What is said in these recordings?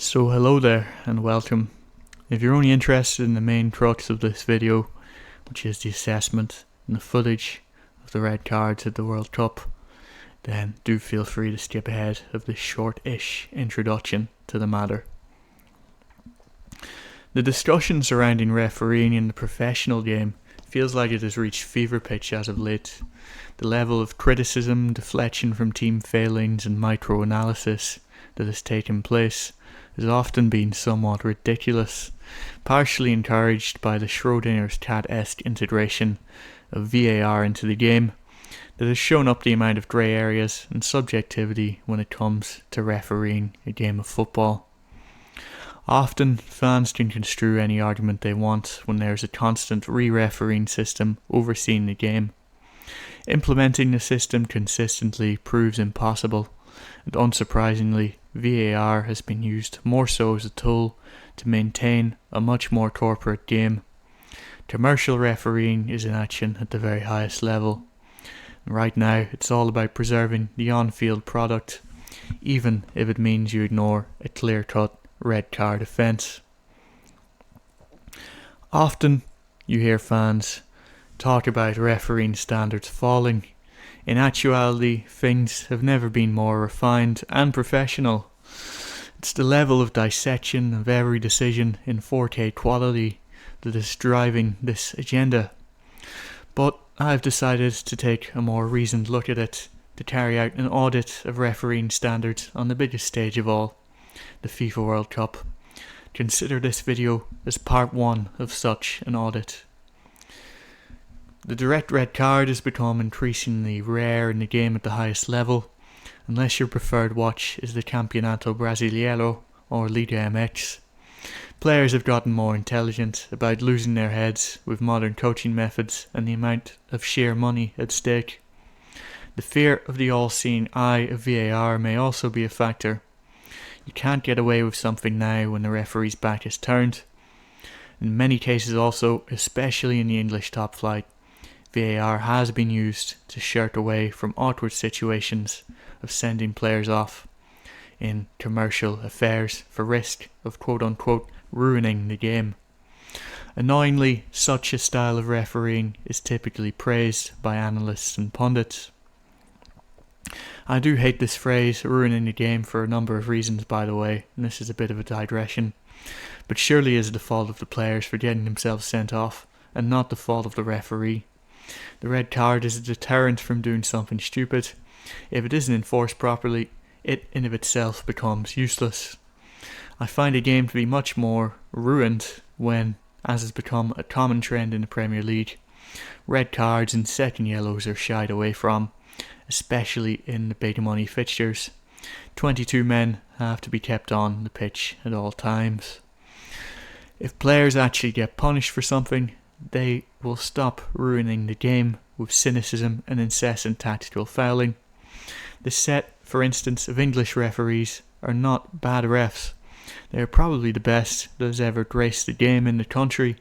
So hello there and welcome. If you're only interested in the main crux of this video, which is the assessment and the footage of the red cards at the World Cup, then do feel free to skip ahead of this short-ish introduction to the matter. The discussion surrounding refereeing in the professional game feels like it has reached fever pitch as of late. The level of criticism, deflection from team failings and micro-analysis that has taken place has often been somewhat ridiculous, partially encouraged by the Schrodinger's cat-esque integration of VAR into the game that has shown up the amount of grey areas and subjectivity when it comes to refereeing a game of football. Often, fans can construe any argument they want when there is a constant re-refereeing system overseeing the game. Implementing the system consistently proves impossible, and unsurprisingly, VAR has been used more so as a tool to maintain a much more corporate game. Commercial refereeing is in action at the very highest level. And right now, it's all about preserving the on-field product, even if it means you ignore a clear-cut red card offence. Often, you hear fans talk about refereeing standards falling. In actuality, things have never been more refined and professional. It's the level of dissection of every decision in 4K quality that is driving this agenda. But I've decided to take a more reasoned look at it, to carry out an audit of refereeing standards on the biggest stage of all, the FIFA World Cup. Consider this video as part 1 of such an audit. The direct red card has become increasingly rare in the game at the highest level, unless your preferred watch is the Campeonato Brasileiro or Liga MX. Players have gotten more intelligent about losing their heads with modern coaching methods and the amount of sheer money at stake. The fear of the all-seeing eye of VAR may also be a factor. You can't get away with something now when the referee's back is turned. In many cases also, especially in the English top flight, VAR has been used to shirk away from awkward situations of sending players off in commercial affairs for risk of quote-unquote ruining the game. Annoyingly, such a style of refereeing is typically praised by analysts and pundits. I do hate this phrase, ruining the game, for a number of reasons, by the way, and this is a bit of a digression, but surely is the fault of the players for getting themselves sent off, and not the fault of the referee. The red card is a deterrent from doing something stupid. If it isn't enforced properly, it in of itself becomes useless. I find a game to be much more ruined when, as has become a common trend in the Premier League, red cards and second yellows are shied away from, especially in the big money fixtures. 22 men have to be kept on the pitch at all times. If players actually get punished for something, they will stop ruining the game with cynicism and incessant tactical fouling. The set, for instance, of English referees are not bad refs. They are probably the best that has ever graced the game in the country.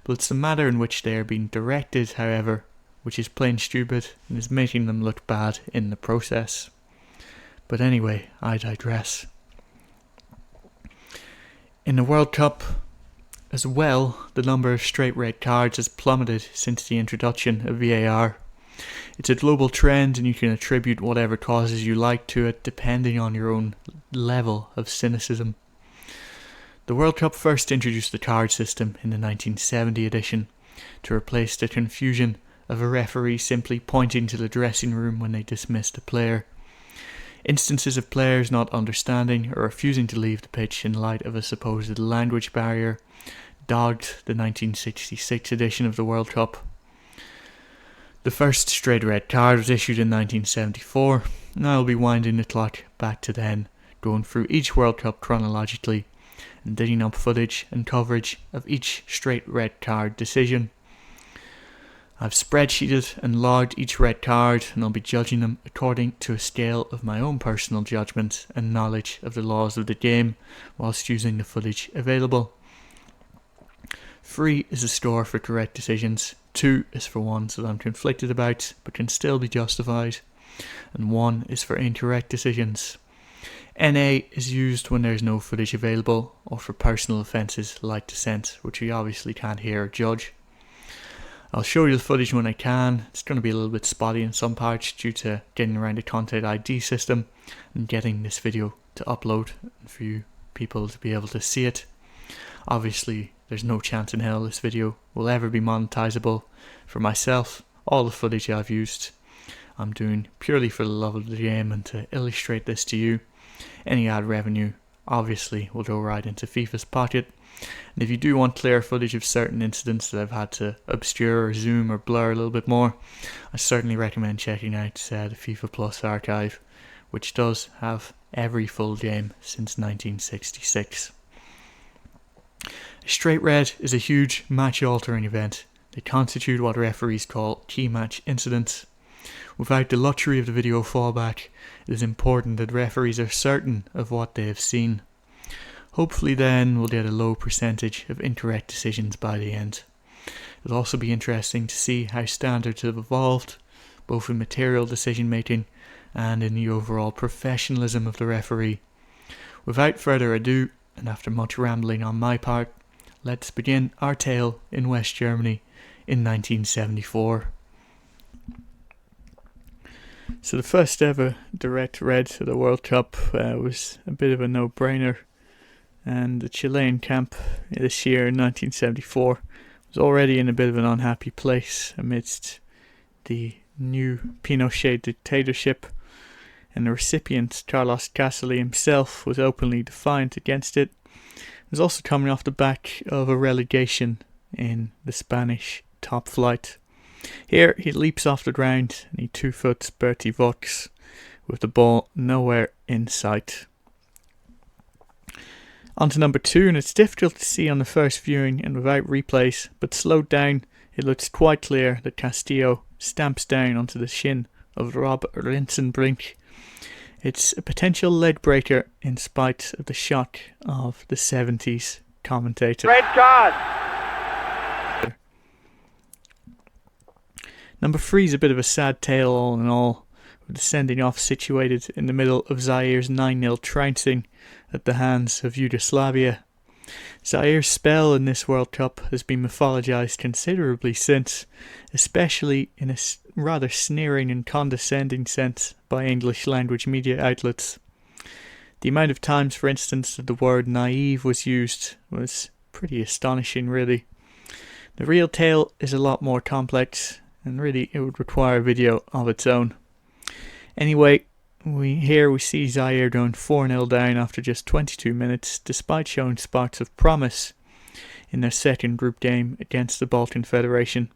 But it's the manner in which they are being directed, however, which is plain stupid and is making them look bad in the process. But anyway, I digress. In the World Cup as well, the number of straight red cards has plummeted since the introduction of VAR. It's a global trend and you can attribute whatever causes you like to it depending on your own level of cynicism. The World Cup first introduced the card system in the 1970 edition to replace the confusion of a referee simply pointing to the dressing room when they dismissed a player. Instances of players not understanding or refusing to leave the pitch in light of a supposed language barrier dogged the 1966 edition of the World Cup. The first straight red card was issued in 1974, and I will be winding the clock back to then, going through each World Cup chronologically and digging up footage and coverage of each straight red card decision. I've spreadsheeted and logged each red card, and I'll be judging them according to a scale of my own personal judgment and knowledge of the laws of the game whilst using the footage available. 3 is a score for correct decisions, 2 is for ones that I'm conflicted about but can still be justified, and 1 is for incorrect decisions. NA is used when there's no footage available, or for personal offences like dissent, which we obviously can't hear or judge. I'll show you the footage when I can. It's going to be a little bit spotty in some parts due to getting around the content ID system and getting this video to upload and for you people to be able to see it. Obviously, there's no chance in hell this video will ever be monetizable. For myself, all the footage I've used, I'm doing purely for the love of the game and to illustrate this to you. Any ad revenue obviously will go right into FIFA's pocket. And if you do want clear footage of certain incidents that I've had to obscure or zoom or blur a little bit more, I certainly recommend checking out the FIFA Plus archive, which does have every full game since 1966. A straight red is a huge match-altering event. They constitute what referees call key match incidents. Without the luxury of the video fallback, it is important that referees are certain of what they have seen. Hopefully then we'll get a low percentage of incorrect decisions by the end. It'll also be interesting to see how standards have evolved, both in material decision making and in the overall professionalism of the referee. Without further ado, and after much rambling on my part, let's begin our tale in West Germany in 1974. So the first ever direct red at the World Cup was a bit of a no-brainer, and the Chilean camp this year in 1974 was already in a bit of an unhappy place amidst the new Pinochet dictatorship, and the recipient, Carlos Casali himself, was openly defiant against it. It was also coming off the back of a relegation in the Spanish top flight. Here he leaps off the ground and he 2-foots Bertie Vogts with the ball nowhere in sight. On to number 2, and it's difficult to see on the first viewing and without replays, but slowed down it looks quite clear that Castillo stamps down onto the shin of Rob Rinsenbrink. It's a potential leg breaker in spite of the shock of the 70s commentator. Red card! Number 3 is a bit of a sad tale all in all, with the sending off situated in the middle of Zaire's 9-0 trouncing at the hands of Yugoslavia. Zaire's spell in this World Cup has been mythologised considerably since, especially in a rather sneering and condescending sense by English language media outlets. The amount of times, for instance, that the word naive was used was pretty astonishing, really. The real tale is a lot more complex, and really it would require a video of its own. Anyway, we see Zaire going 4-0 down after just 22 minutes, despite showing sparks of promise in their second group game against the Balkan Federation.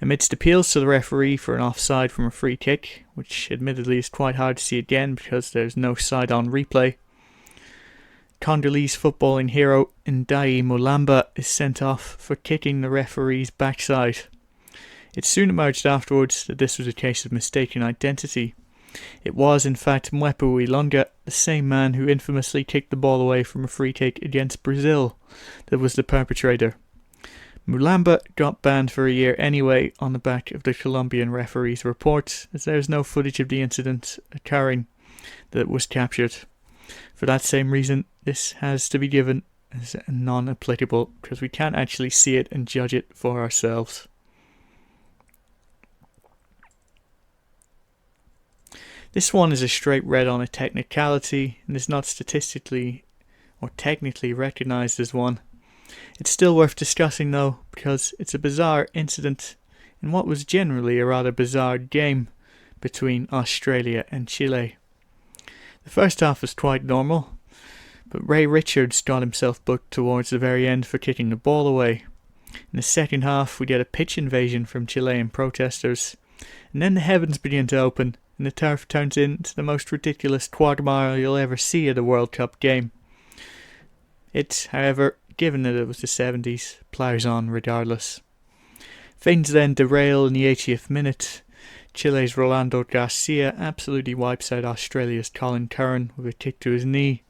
Amidst appeals to the referee for an offside from a free kick, which admittedly is quite hard to see again because there's no side-on replay, Congolese footballing hero Ndai Mulamba is sent off for kicking the referee's backside. It soon emerged afterwards that this was a case of mistaken identity. It was in fact Mwepu Ilonga, the same man who infamously kicked the ball away from a free kick against Brazil, that was the perpetrator. Mulamba got banned for a year anyway on the back of the Colombian referee's report, as there is no footage of the incident occurring that was captured. For that same reason, this has to be given as non-applicable, because we can't actually see it and judge it for ourselves. This one is a straight red on a technicality and is not statistically or technically recognised as one. It's still worth discussing though, because it's a bizarre incident in what was generally a rather bizarre game between Australia and Chile. The first half was quite normal, but Ray Richards got himself booked towards the very end for kicking the ball away. In the second half we get a pitch invasion from Chilean protesters, and then the heavens begin to open and the turf turns into the most ridiculous quagmire you'll ever see at a World Cup game. It, however, given that it was the 70s, plows on regardless. Things then derail in the 80th minute. Chile's Rolando Garcia absolutely wipes out Australia's Colin Curran with a kick to his knee.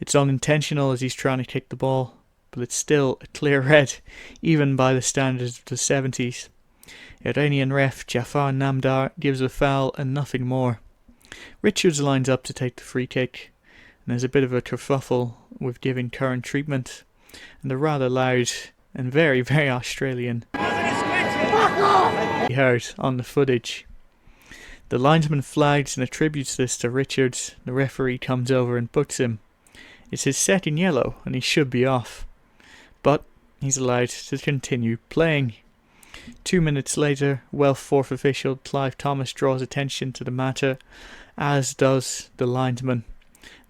It's unintentional as he's trying to kick the ball, but it's still a clear red, even by the standards of the 70s. Iranian ref Jafar Namdar gives a foul and nothing more. Richards lines up to take the free kick, and there's a bit of a kerfuffle with giving current treatment, and the rather loud and very, very Australian he heard on the footage. The linesman flags and attributes this to Richards. The referee comes over and books him. It's his second yellow and he should be off, but he's allowed to continue playing. 2 minutes later, Welsh fourth official Clive Thomas draws attention to the matter, as does the linesman.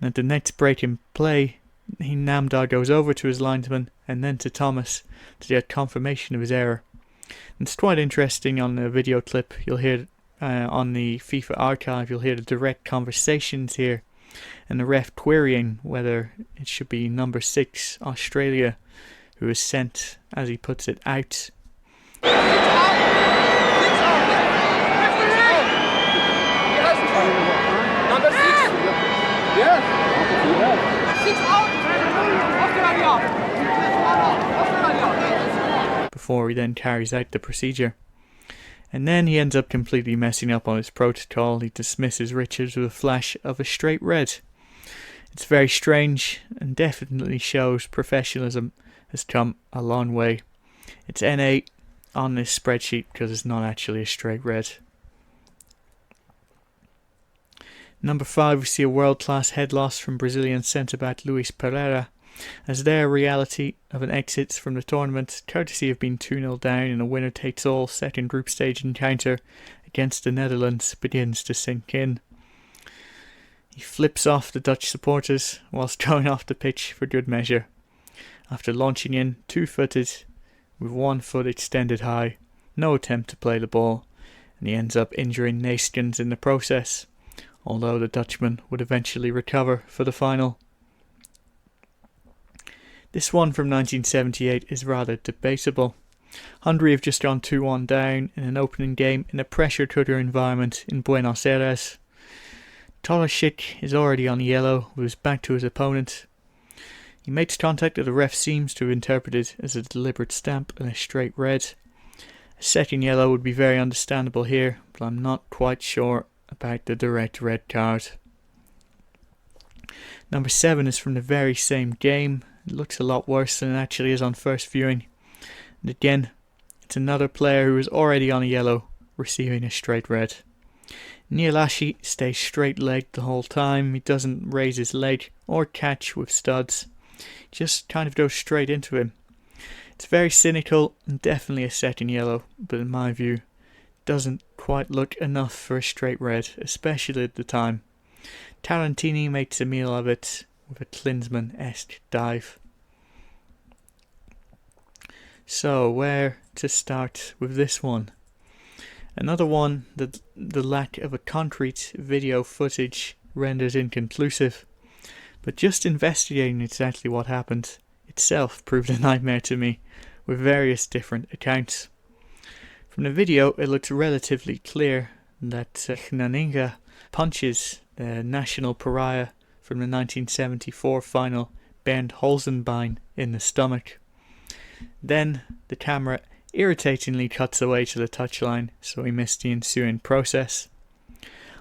And at the next break in play, Namdar goes over to his linesman and then to Thomas to get confirmation of his error. And it's quite interesting on the video clip. You'll hear on the FIFA archive, you'll hear the direct conversations here, and the ref querying whether it should be number 6 Australia who is sent, as he puts it, out. Before he then carries out the procedure. And then he ends up completely messing up on his protocol. He dismisses Richards with a flash of a straight red. It's very strange and definitely shows professionalism has come a long way. It's N8 on this spreadsheet because it's not actually a straight red. Number 5, we see a world-class head loss from Brazilian centre-back Luis Pereira, as their reality of an exit from the tournament, courtesy of being 2-0 down in a winner-takes-all second group stage encounter against the Netherlands, begins to sink in. He flips off the Dutch supporters whilst going off the pitch for good measure, after launching in two-footed with one foot extended high, no attempt to play the ball, and he ends up injuring Neeskens in the process, although the Dutchman would eventually recover for the final. This one from 1978 is rather debatable. Hungary have just gone 2-1 down in an opening game in a pressure cooker environment in Buenos Aires. Torosic is already on yellow with his back to his opponent. He makes contact that the ref seems to have interpreted as a deliberate stamp and a straight red. A second yellow would be very understandable here, but I'm not quite sure about the direct red card. Number 7 is from the very same game. It looks a lot worse than it actually is on first viewing. And again, it's another player who is already on a yellow, receiving a straight red. Nielashi stays straight-legged the whole time. He doesn't raise his leg or catch with studs. He just kind of goes straight into him. It's very cynical and definitely a second yellow, but in my view, doesn't quite look enough for a straight red, especially at the time. Tarantini makes a meal of it with a Klinsmann-esque dive. So, where to start with this one? Another one that the lack of a concrete video footage renders inconclusive, but just investigating exactly what happened itself proved a nightmare to me, with various different accounts. From the video, it looks relatively clear that Naninga punches the national pariah from the 1974 final, Bernd Holzenbein, in the stomach. Then the camera irritatingly cuts away to the touchline, so we miss the ensuing process.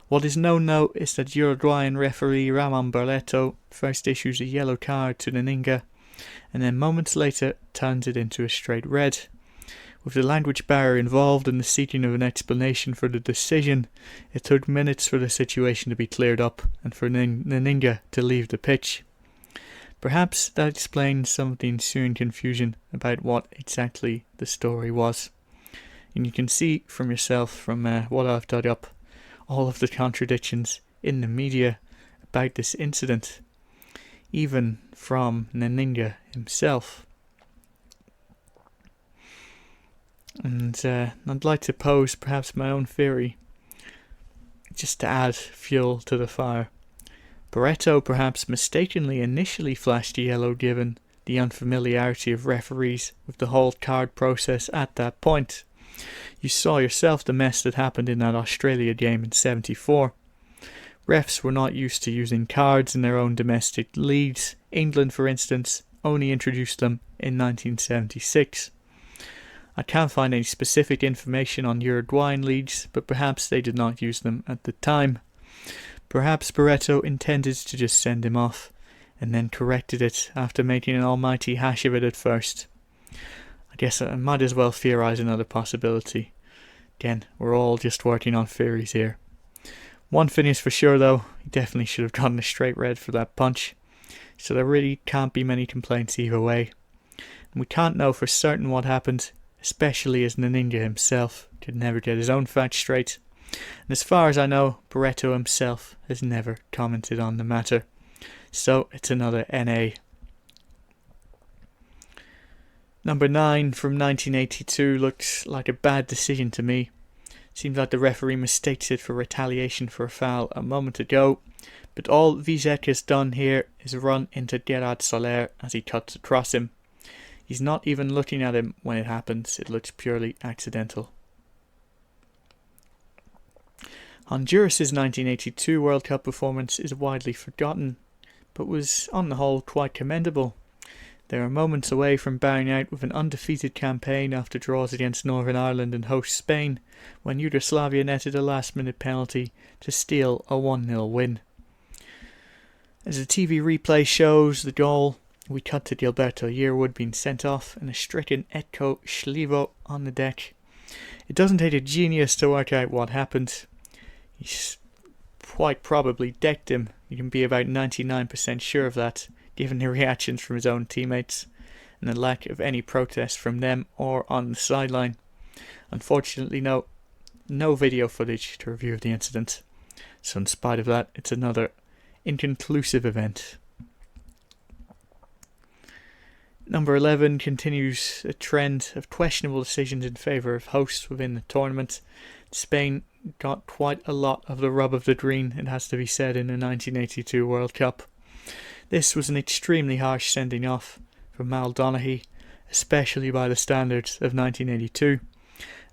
What is known now is that Uruguayan referee Ramon Barreto first issues a yellow card to Naninga, and then moments later turns it into a straight red. With the language barrier involved and the seeking of an explanation for the decision, it took minutes for the situation to be cleared up and for Naninga to leave the pitch. Perhaps that explains some of the ensuing confusion about what exactly the story was. And you can see from yourself, from what I've dug up, all of the contradictions in the media about this incident, even from Naninga himself. And I'd like to pose perhaps my own theory, just to add fuel to the fire. Barreto perhaps mistakenly initially flashed a yellow given the unfamiliarity of referees with the whole card process at that point. You saw yourself the mess that happened in that Australia game in '74. Refs were not used to using cards in their own domestic leagues. England, for instance, only introduced them in 1976. I can't find any specific information on Uruguayan leagues, but perhaps they did not use them at the time. Perhaps Barreto intended to just send him off, and then corrected it after making an almighty hash of it at first. I guess I might as well theorise another possibility. Again, we're all just working on theories here. One thing is for sure though, he definitely should have gotten a straight red for that punch, so there really can't be many complaints either way. And we can't know for certain what happened, especially as Naninja himself could never get his own facts straight. And as far as I know, Barreto himself has never commented on the matter. So it's another NA. Number 9 from 1982 looks like a bad decision to me. Seems like the referee mistakes it for retaliation for a foul a moment ago, but all Vizek has done here is run into Gerard Soler as he cuts across him. He's not even looking at him when it happens, it looks purely accidental. Honduras' 1982 World Cup performance is widely forgotten, but was on the whole quite commendable. They were moments away from bowing out with an undefeated campaign after draws against Northern Ireland and host Spain, when Yugoslavia netted a last-minute penalty to steal a 1-0 win. As the TV replay shows the goal, we cut to Gilberto Yearwood being sent off and a stricken Etko Schlivo on the deck. It doesn't take a genius to work out what happened. He's quite probably decked him. You can be about 99% sure of that, given the reactions from his own teammates and the lack of any protest from them or on the sideline. Unfortunately, no video footage to review of the incident, so in spite of that, it's another inconclusive event. Number 11 continues a trend of questionable decisions in favour of hosts within the tournament. Spain got quite a lot of the rub of the green, it has to be said, in the 1982 World Cup. This was an extremely harsh sending off from Mal Donaghy, especially by the standards of 1982.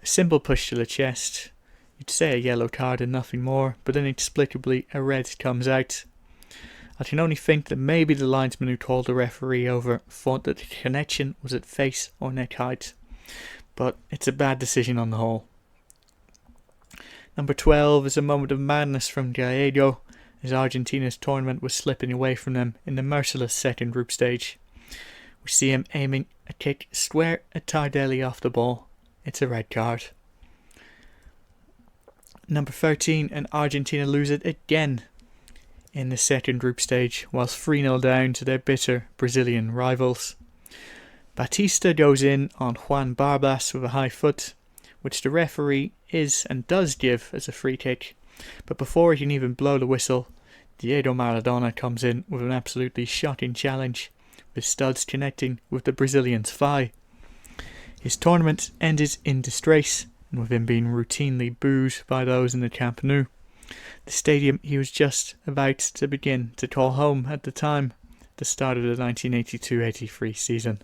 A simple push to the chest, you'd say a yellow card and nothing more, but inexplicably a red comes out. I can only think that maybe the linesman who called the referee over thought that the connection was at face or neck height, but it's a bad decision on the whole. Number 12 is a moment of madness from Gallego, as Argentina's tournament was slipping away from them in the merciless second group stage. We see him aiming a kick square at Tardelli off the ball. It's a red card. Number 13, and Argentina lose it again in the second group stage, whilst 3-0 down to their bitter Brazilian rivals. Batista goes in on Juan Barbas with a high foot, which the referee is and does give as a free kick. But before he can even blow the whistle, Diego Maradona comes in with an absolutely shocking challenge, with studs connecting with the Brazilian's thigh. His tournament ended in disgrace, and with him being routinely booed by those in the Camp Nou. The stadium he was just about to begin to call home at the time, the start of the 1982-83 season.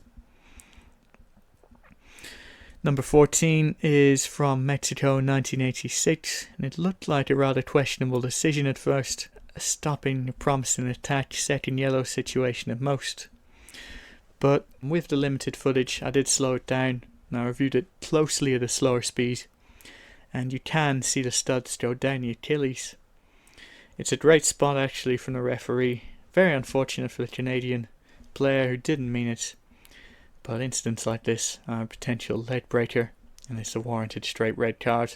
Number 14 is from Mexico 1986, and it looked like a rather questionable decision at first, a stopping a promising attack second yellow situation at most. But with the limited footage, I did slow it down, and I reviewed it closely at a slower speed, and you can see the studs go down the Achilles. It's a great spot actually from the referee, very unfortunate for the Canadian player who didn't mean it. But incidents like this are a potential leg breaker, and it's a warranted straight red card.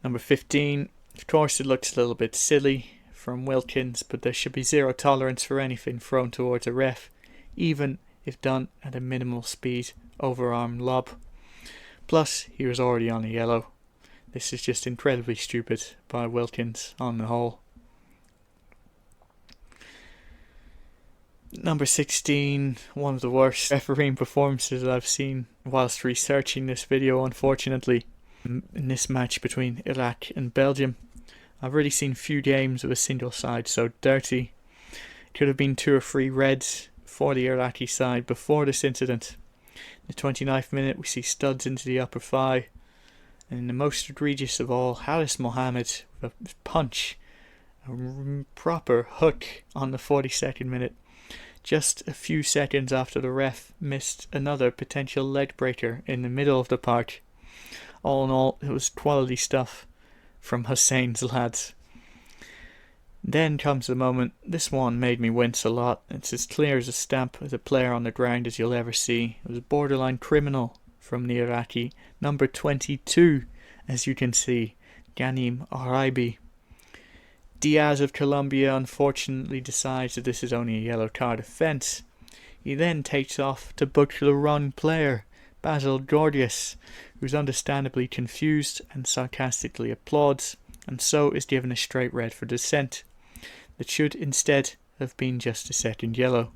Number 15, of course it looks a little bit silly from Wilkins, but there should be zero tolerance for anything thrown towards a ref, even if done at a minimal speed, overarm lob. Plus, he was already on a yellow. This is just incredibly stupid by Wilkins on the whole. Number 16, one of the worst refereeing performances that I've seen whilst researching this video, unfortunately, in this match between Iraq and Belgium. I've really seen few games with a single side so dirty. It could have been 2 or 3 reds for the Iraqi side before this incident. In the 29th minute, we see studs into the upper thigh, and in the most egregious of all, Haris Mohammed with a punch, a proper hook on the 42nd minute. Just a few seconds after the ref missed another potential leg breaker in the middle of the park. All in all, it was quality stuff, from Hussein's lads. Then comes the moment. This one made me wince a lot. It's as clear as a stamp of the player on the ground as you'll ever see. It was a borderline criminal from the Iraqi, number 22, as you can see, Ghanim Araibi. Diaz of Colombia unfortunately decides that this is only a yellow card offence. He then takes off to book the wrong player, Basil Gordius, who's understandably confused and sarcastically applauds, and so is given a straight red for dissent. That should instead have been just a second yellow.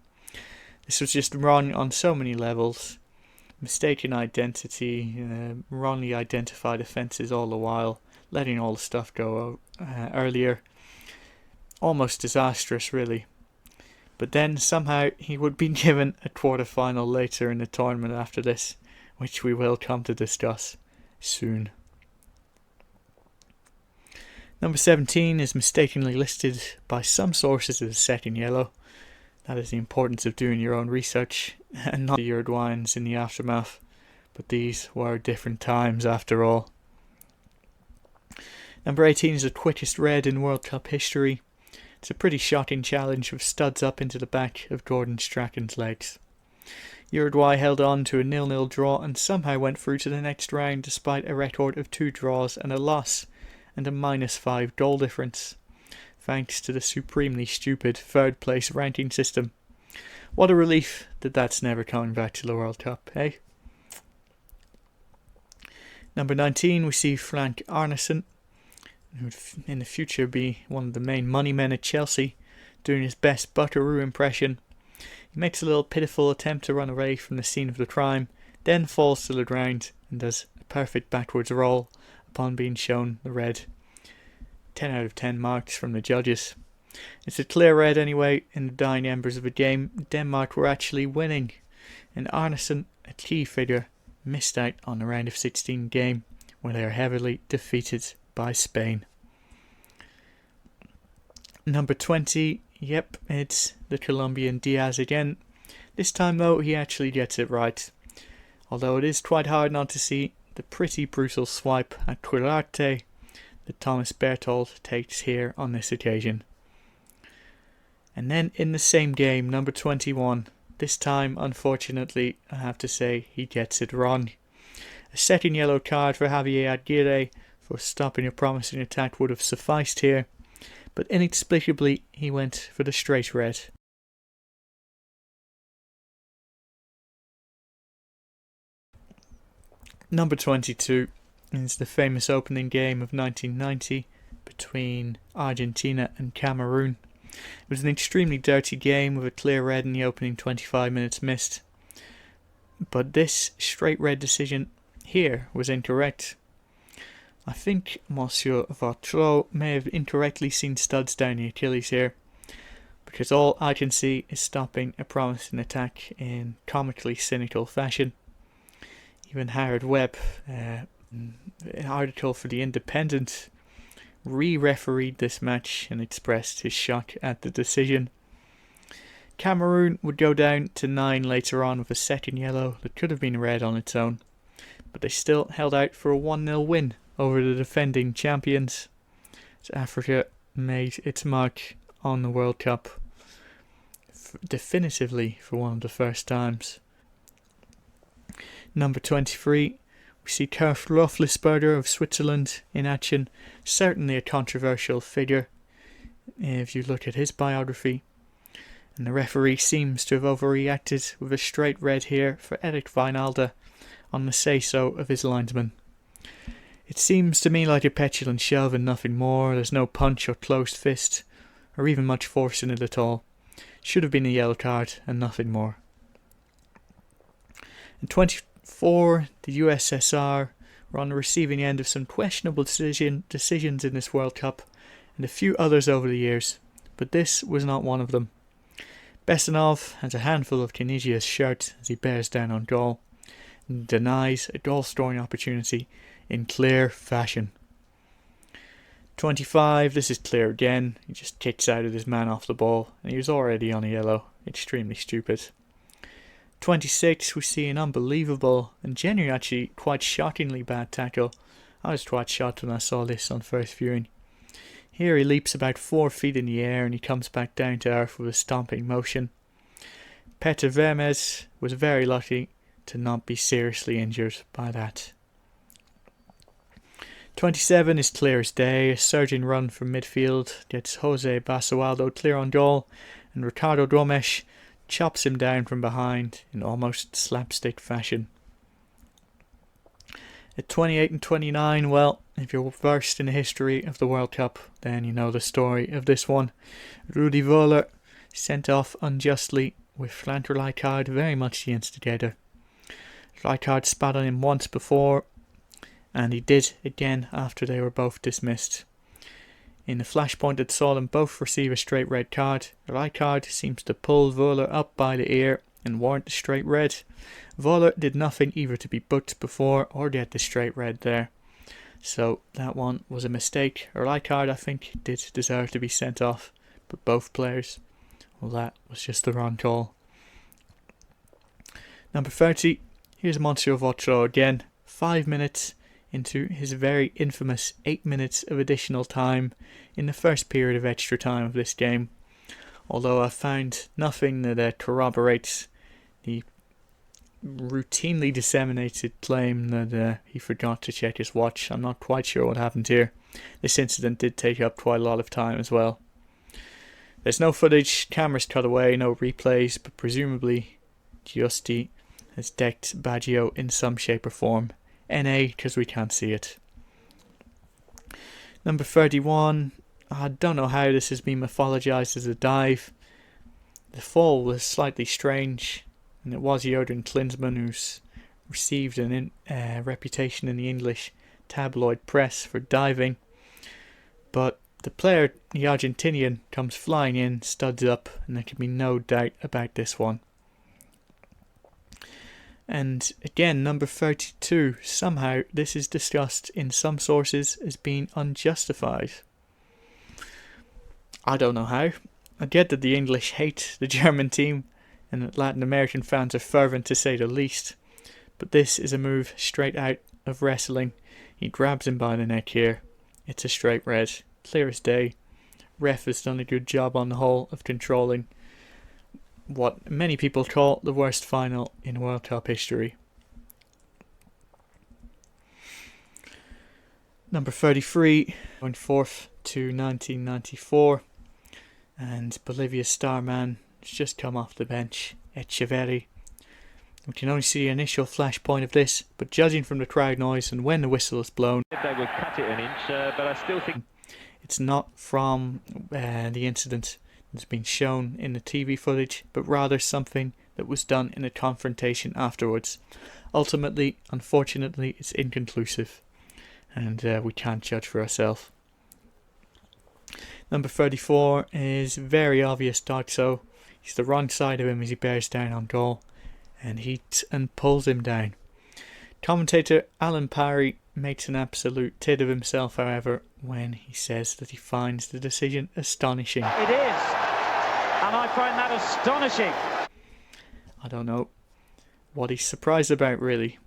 This was just wrong on so many levels. Mistaken identity, wrongly identified offences all the while, letting all the stuff go earlier. Almost disastrous, really. But then somehow he would be given a quarter-final later in the tournament after this, which we will come to discuss soon. Number 17 is mistakenly listed by some sources as a second yellow. That is the importance of doing your own research and not the Uruguayans in the aftermath. But these were different times after all. Number 18 is the quickest red in World Cup history. It's a pretty shocking challenge with studs up into the back of Gordon Strachan's legs. Uruguay held on to a 0-0 draw and somehow went through to the next round despite a record of 2 draws and a loss, and a -5 goal difference, thanks to the supremely stupid third place ranking system. What a relief that that's never coming back to the World Cup, eh? Number 19, we see Frank Arnesen, who would in the future be one of the main money men at Chelsea, doing his best buckaroo impression. He makes a little pitiful attempt to run away from the scene of the crime, then falls to the ground and does a perfect backwards roll upon being shown the red. 10 out of 10 marks from the judges. It's a clear red anyway. In the dying embers of a game, Denmark were actually winning, and Arnesen, a key figure, missed out on the round of 16 game where they are heavily defeated by Spain. Number 20, yep, it's the Colombian Diaz again. This time though, he actually gets it right, although it is quite hard not to see the pretty brutal swipe at Quirarte that Thomas Berthold takes here on this occasion. And then in the same game, number 21, this time unfortunately I have to say he gets it wrong. A second yellow card for Javier Aguirre for stopping a promising attack would have sufficed here, but inexplicably he went for the straight red. Number 22 is the famous opening game of 1990 between Argentina and Cameroon. It was an extremely dirty game with a clear red in the opening 25 minutes missed. But this straight red decision here was incorrect. I think Monsieur Vautreau may have incorrectly seen studs down the Achilles here, because all I can see is stopping a promising attack in comically cynical fashion. Even Howard Webb, an article for The Independent, re-refereed this match and expressed his shock at the decision. Cameroon would go down to 9 later on with a second yellow that could have been red on its own, but they still held out for a 1-0 win over the defending champions, as Africa made its mark on the World Cup definitively for one of the first times. Number 23, we see Kurt Roethlisberger of Switzerland in action, certainly a controversial figure if you look at his biography, and the referee seems to have overreacted with a straight red here for Eric Wijnaldum on the say-so of his linesman. It seems to me like a petulant shove and nothing more. There's no punch or closed fist, or even much force in it at all. Should have been a yellow card and nothing more. In 24, the USSR were on the receiving end of some questionable decisions in this World Cup, and a few others over the years, but this was not one of them. Besanov has a handful of Tunisia's shirt as he bears down on goal, and denies a goal-scoring opportunity in clear fashion. 25, this is clear again. He just kicks out of his man off the ball, and he was already on a yellow. Extremely stupid. 26, we see an unbelievable and genuinely actually quite shockingly bad tackle I was quite shocked when I saw this on first viewing. Here he leaps about 4 feet in the air and he comes back down to earth with a stomping motion. Peter Vermes was very lucky to not be seriously injured by that. 27 is clear as day. A surging run from midfield gets Jose Basualdo clear on goal, and Ricardo Gomes chops him down from behind in almost slapstick fashion. At 28 and 29, well, if you're versed in the history of the World Cup, then you know the story of this one. Rudi Völler sent off unjustly, with Frank Rijkaard very much the instigator. Rijkaard spat on him once before, and he did again after they were both dismissed. In the flashpoint that saw them both receive a straight red card, Rijkaard seems to pull Völler up by the ear and warrant the straight red. Völler did nothing either to be booked before or get the straight red there. So that one was a mistake. Rijkaard, I think, did deserve to be sent off, but both players, well, that was just the wrong call. Number 30, here's Monsieur Vautreau again, 5 minutes into his very infamous 8 minutes of additional time in the first period of extra time of this game. Although I found nothing that corroborates the routinely disseminated claim that he forgot to check his watch. I'm not quite sure what happened here. This incident did take up quite a lot of time as well. There's no footage, cameras cut away, no replays, but presumably Giusti has decked Baggio in some shape or form. NA, because we can't see it. Number 31, I don't know how this has been mythologized as a dive. The fall was slightly strange, and it was Jurgen Klinsmann who's received an reputation in the English tabloid press for diving. But the player, the Argentinian, comes flying in, studs up, and there can be no doubt about this one. And again, number 32, somehow this is discussed in some sources as being unjustified. I don't know how. I get that the English hate the German team and that Latin American fans are fervent to say the least, but this is a move straight out of wrestling. He grabs him by the neck here. It's a straight red, clear as day. Ref has done a good job on the whole of controlling what many people call the worst final in World Cup history. Number 33, going forth to 1994, and Bolivia's star man has just come off the bench, Echeverri. We can only see the initial flashpoint of this, but judging from the crowd noise and when the whistle is blown, they would cut it an inch, but I still think it's not from the incident that's been shown in the TV footage, but rather something that was done in a confrontation afterwards. Ultimately, unfortunately, it's inconclusive, and we can't judge for ourselves. Number 34 is very obvious Doxo. He's the wrong side of him as he bears down on goal, and heats and pulls him down. Commentator Alan Parry makes an absolute tit of himself, however, when he says that he finds the decision astonishing. it is, and I find that astonishing. I don't know what he's surprised about, really.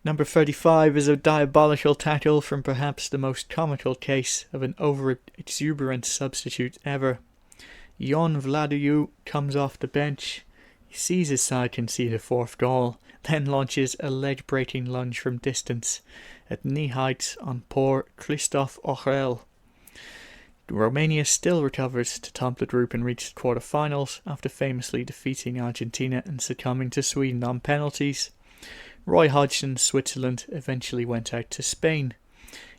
Number 35 is a diabolical tackle from perhaps the most comical case of an over-exuberant substitute ever. Jon Vladiu comes off the bench. He sees his side concede a fourth goal, then launches a leg-breaking lunge from distance at knee height on poor Christoph Ochel. Romania still recovers to top the group and reach the quarter-finals after famously defeating Argentina and succumbing to Sweden on penalties. Roy Hodgson's Switzerland eventually went out to Spain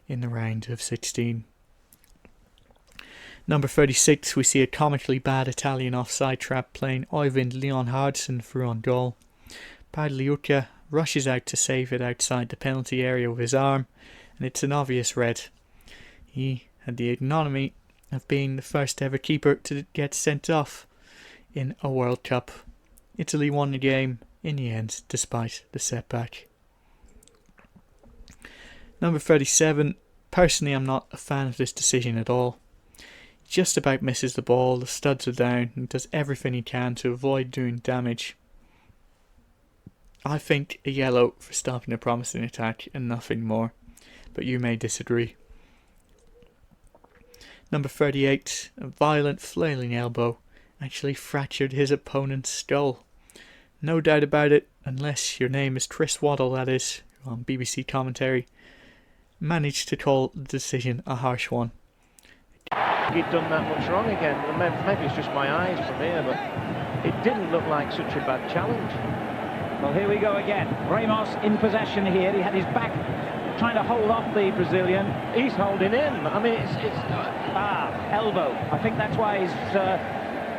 in the round of 16. Number 36, we see a comically bad Italian offside trap playing Oyvind Leonhardsson through on goal. Pagliuca rushes out to save it outside the penalty area with his arm, and it's an obvious red. He had the ignominy of being the first ever keeper to get sent off in a World Cup. Italy won the game in the end, despite the setback. Number 37, personally I'm not a fan of this decision at all. He just about misses the ball, the studs are down, and does everything he can to avoid doing damage. I think a yellow for stopping a promising attack and nothing more, but you may disagree. Number 38, a violent flailing elbow actually fractured his opponent's skull. No doubt about it, unless your name is Chris Waddle, that is, on BBC commentary, managed to call the decision a harsh one. He'd done that much wrong again. Maybe it's just my eyes from here, but it didn't look like such a bad challenge. Well, here we go again. Ramos in possession here. He had his back trying to hold off the Brazilian. He's holding him. I mean, it's elbow. I think that's why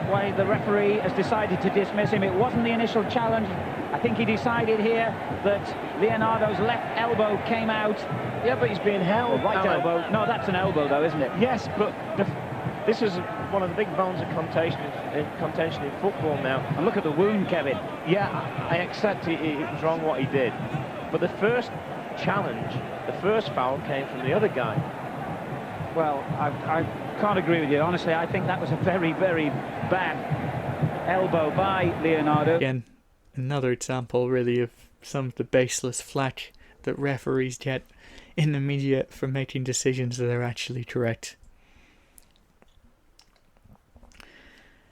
why the referee has decided to dismiss him. It wasn't the initial challenge. I think he decided here that Leonardo's left elbow came out. Yeah, but he's being held. Right elbow. No, that's an elbow, though, isn't it? Yes, but this is one of the big bones of contention in football now. And look at the wound, Kevin. Yeah, I accept it was wrong what he did. But the first challenge, the first foul came from the other guy. Well, I can't agree with you. Honestly, I think that was a very, very bad elbow by Leonardo. Again, another example really of some of the baseless flack that referees get in the media for making decisions that are actually correct.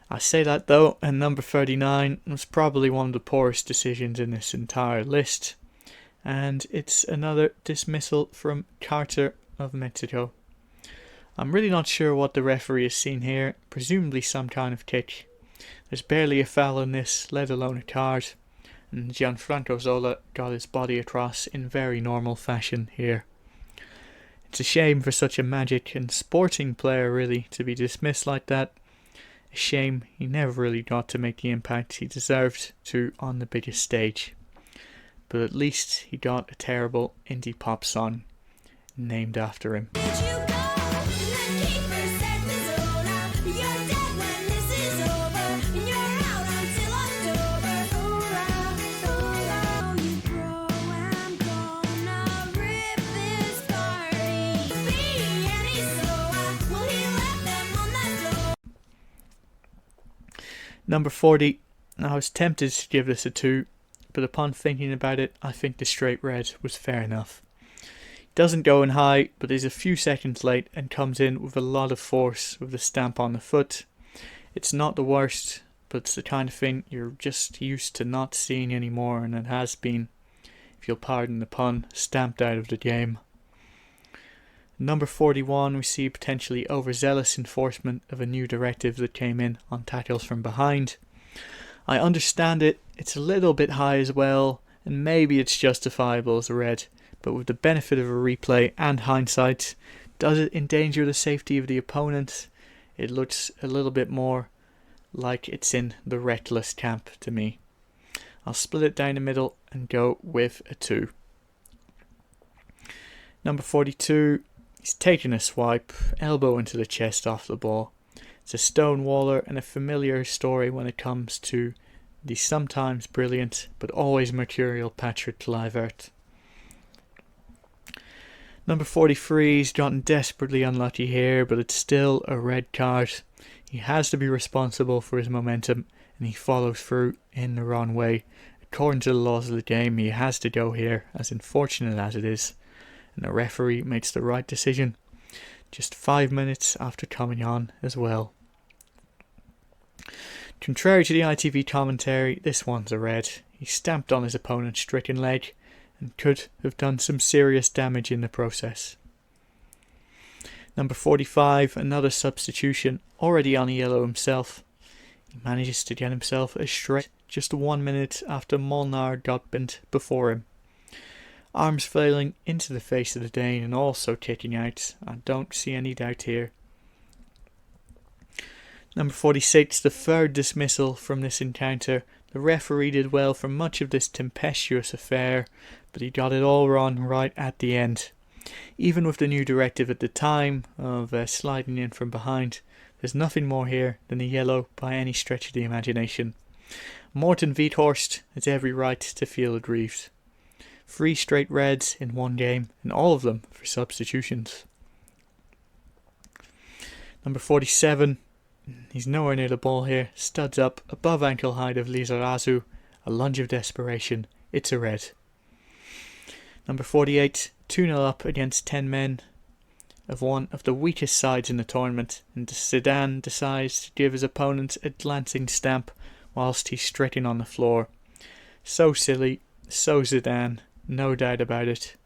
I say that though, and number 39 was probably one of the poorest decisions in this entire list, and it's another dismissal from Carter of Mexico. I'm really not sure what the referee has seen here, presumably some kind of kick. There's barely a foul in this, let alone a card, and Gianfranco Zola got his body across in very normal fashion here. It's a shame for such a magic and sporting player really to be dismissed like that. A shame he never really got to make the impact he deserved to on the biggest stage. But at least he got a terrible indie pop song named after him. Number 40, I was tempted to give this a 2, but upon thinking about it, I think the straight red was fair enough. Doesn't go in high, but is a few seconds late and comes in with a lot of force with the stamp on the foot. It's not the worst, but it's the kind of thing you're just used to not seeing anymore, and it has been, if you'll pardon the pun, stamped out of the game. Number 41, we see potentially overzealous enforcement of a new directive that came in on tackles from behind. I understand it, it's a little bit high as well, and maybe it's justifiable as a red, but with the benefit of a replay and hindsight, does it endanger the safety of the opponent? It looks a little bit more like it's in the reckless camp to me. I'll split it down the middle and go with a 2. Number 42, he's taking a swipe, elbow into the chest off the ball. It's a stonewaller and a familiar story when it comes to the sometimes brilliant but always mercurial Patrick Kluivert. Number 43, he's gotten desperately unlucky here, but it's still a red card. He has to be responsible for his momentum, and he follows through in the wrong way. According to the laws of the game, he has to go here, as unfortunate as it is, and the referee makes the right decision, just 5 minutes after coming on as well. Contrary to the ITV commentary, this one's a red. He stamped on his opponent's stricken leg, and could have done some serious damage in the process. Number 45, another substitution, already on a yellow himself. He manages to get himself a straight just 1 minute after Molnar got bent before him. Arms flailing into the face of the Dane and also kicking out. I don't see any doubt here. Number 46, the third dismissal from this encounter. The referee did well for much of this tempestuous affair, but he got it all wrong right at the end. Even with the new directive at the time of sliding in from behind, there's nothing more here than a yellow by any stretch of the imagination. Morten Veethorst has every right to feel aggrieved. 3 straight reds in one game, and all of them for substitutions. Number 47, he's nowhere near the ball here, studs up above ankle height of Lizarazu, a lunge of desperation, It's a red. Number 48, 2-0 up against 10 men of one of the weakest sides in the tournament, and Zidane decides to give his opponent a glancing stamp whilst he's stricken on the floor. So silly, so Zidane, no doubt about it.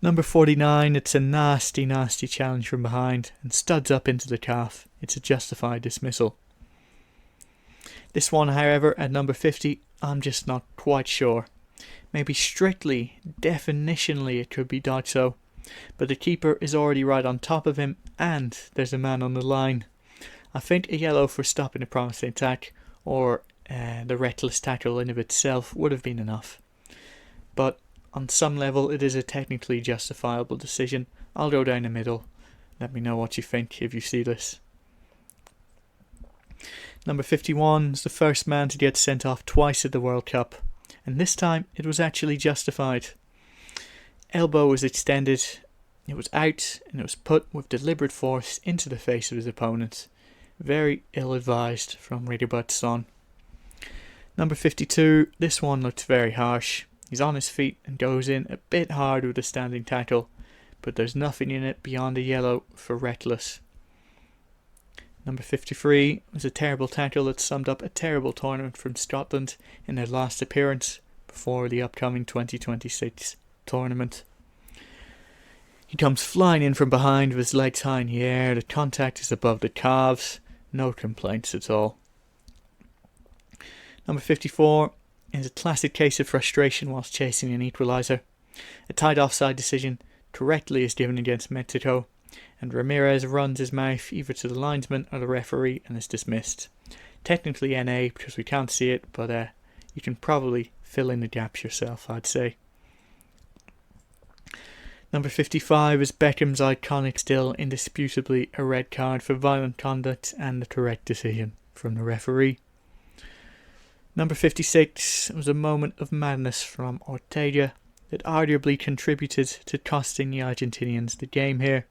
Number 49, it's a nasty challenge from behind and studs up into the calf. It's a justified dismissal. This one, however, at number 50, I'm just not quite sure. Maybe strictly, definitionally it could be Bossio, but the keeper is already right on top of him and there's a man on the line. I think a yellow for stopping a promising attack or the reckless tackle in of itself would have been enough. But on some level it is a technically justifiable decision. I'll go down the middle. Let me know what you think if you see this. Number 51 is the first man to get sent off twice at the World Cup, and this time it was actually justified. Elbow was extended, it was out, and it was put with deliberate force into the face of his opponent. Very ill-advised from Son. Number 52, this one looks very harsh. He's on his feet and goes in a bit hard with a standing tackle, but there's nothing in it beyond a yellow for reckless. Number 53 was a terrible tackle that summed up a terrible tournament from Scotland in their last appearance before the upcoming 2026 tournament. He comes flying in from behind with his legs high in the air, the contact is above the calves, no complaints at all. Number 54 is a classic case of frustration whilst chasing an equaliser. A tight offside decision correctly is given against Mexico, and Ramirez runs his mouth either to the linesman or the referee and is dismissed. Technically NA because we can't see it, but you can probably fill in the gaps yourself, I'd say. Number 55 is Beckham's iconic, still indisputably a red card for violent conduct and the correct decision from the referee. Number 56 was a moment of madness from Ortega that arguably contributed to costing the Argentinians the game here.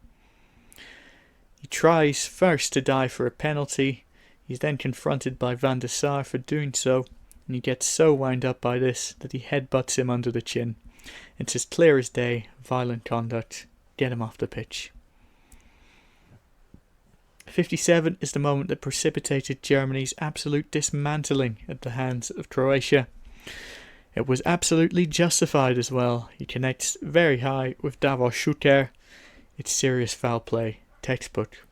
He tries first to dive for a penalty, he's then confronted by Van der Sar for doing so, and he gets so wound up by this that he headbutts him under the chin. It's as clear as day, violent conduct, get him off the pitch. 57 is the moment that precipitated Germany's absolute dismantling at the hands of Croatia. It was absolutely justified as well. He connects very high with Davor Schuker. It's serious foul play, textbook.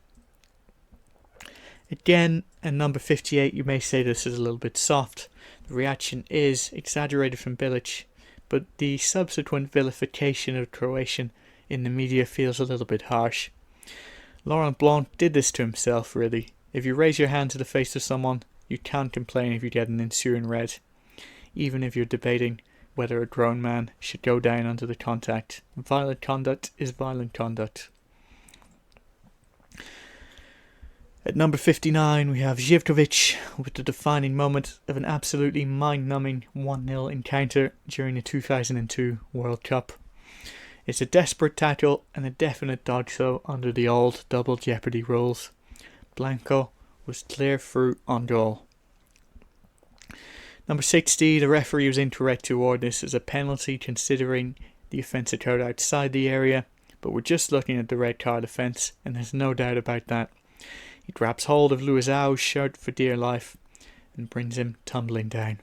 Again, at number 58, you may say this is a little bit soft. The reaction is exaggerated from Bilic, but the subsequent vilification of Croatian in the media feels a little bit harsh. Laurent Blanc did this to himself, really. If you raise your hand to the face of someone, you can't complain if you get an ensuing red, even if you're debating whether a grown man should go down under the contact. Violent conduct is violent conduct. At number 59 we have Zivkovic with the defining moment of an absolutely mind-numbing 1-0 encounter during the 2002 World Cup. It's a desperate tackle and a definite dog-show under the old double jeopardy rules. Blanco was clear through on goal. Number 60, the referee was incorrect to award this as a penalty considering the offence occurred outside the area, but we're just looking at the red card offence and there's no doubt about that. He grabs hold of Luizão's shirt for dear life and brings him tumbling down.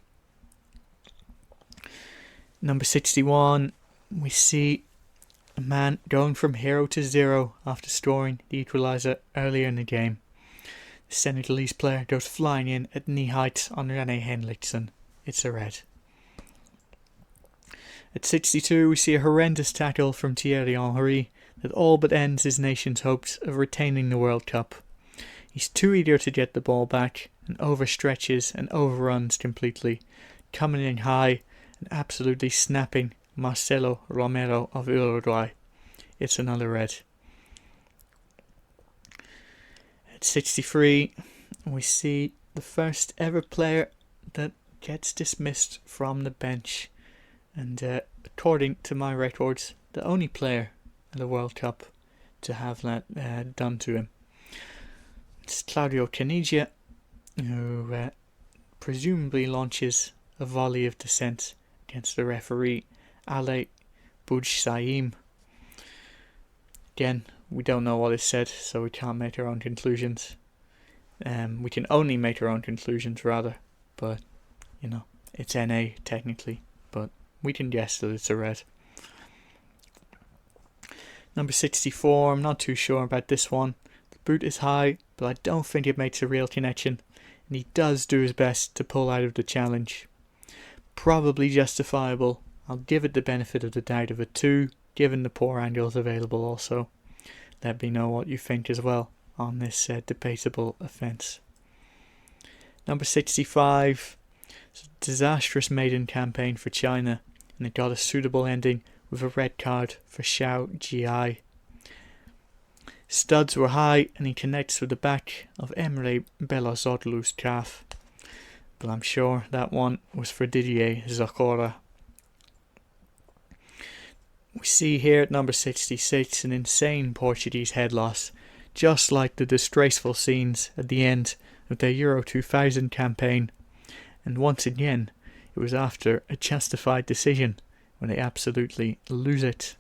Number 61, we see a man going from hero to zero after scoring the equaliser earlier in the game. The Senegalese player goes flying in at knee height on René Henriksen. It's a red. At 62 we see a horrendous tackle from Thierry Henry that all but ends his nation's hopes of retaining the World Cup. He's too eager to get the ball back and overstretches and overruns completely, coming in high and absolutely snapping Marcelo Romero of Uruguay. It's another red. At 63 we see the first ever player that gets dismissed from the bench, and according to my records the only player at the World Cup to have that done to him. It's Claudio Caniggia, who presumably launches a volley of dissent against the referee Ale Boujsaim. Again, we don't know what is said, so we can't make our own conclusions. We can only make our own conclusions, rather, but, it's NA technically, but we can guess that it's a red. Number 64, I'm not too sure about this one. The boot is high, but I don't think it makes a real connection, and he does do his best to pull out of the challenge. Probably justifiable. I'll give it the benefit of the doubt of a 2, given the poor angles available also. Let me know what you think as well on this debatable offence. Number 65, it's a disastrous maiden campaign for China, and it got a suitable ending with a red card for Xiao Jia. Studs were high, and he connects with the back of Emre Belözoğlu's calf, but I'm sure that one was for Didier Zokora. We see here at number 66 an insane Portuguese head loss, just like the disgraceful scenes at the end of their Euro 2000 campaign, and once again it was after a justified decision when they absolutely lose it.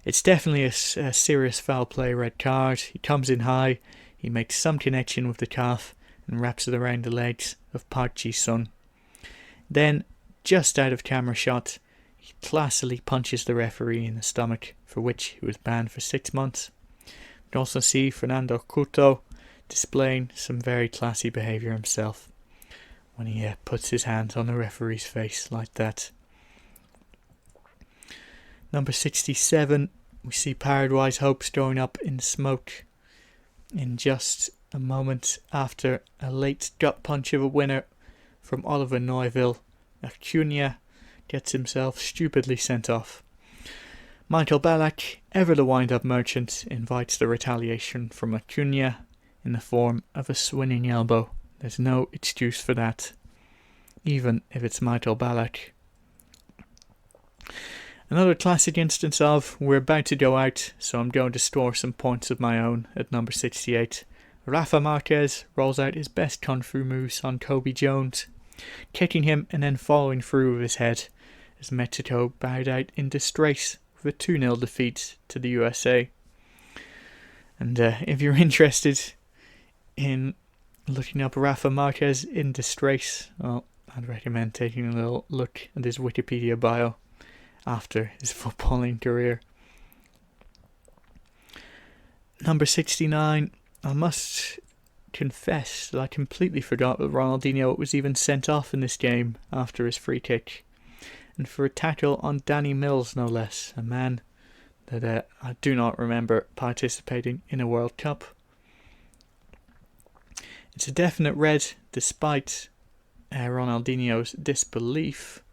It's definitely a serious foul play red card. He comes in high, he makes some connection with the calf and wraps it around the legs of Park Ji-sun. Then, just out of camera shot, he classily punches the referee in the stomach, for which he was banned for 6 months. You can also see Fernando Couto displaying some very classy behaviour himself when he puts his hands on the referee's face like that. Number 67, we see Paraguay's hopes going up in smoke in just a moment after a late gut punch of a winner from Oliver Neuville. Acuna gets himself stupidly sent off. Michael Ballack, ever the wind-up merchant, invites the retaliation from Acuna in the form of a swinging elbow. There's no excuse for that, even if it's Michael Ballack. Another classic instance of, we're about to go out, so I'm going to store some points of my own at number 68. Rafa Marquez rolls out his best kung fu moves on Kobe Jones, kicking him and then following through with his head, as Mexico bowed out in disgrace with a 2-0 defeat to the USA. And if you're interested in looking up Rafa Marquez in disgrace, well, I'd recommend taking a little look at his Wikipedia bio after his footballing career. Number 69, I must confess that I completely forgot that Ronaldinho was even sent off in this game after his free kick, and for a tackle on Danny Mills no less, a man that I do not remember participating in a World Cup. It's a definite red despite Ronaldinho's disbelief.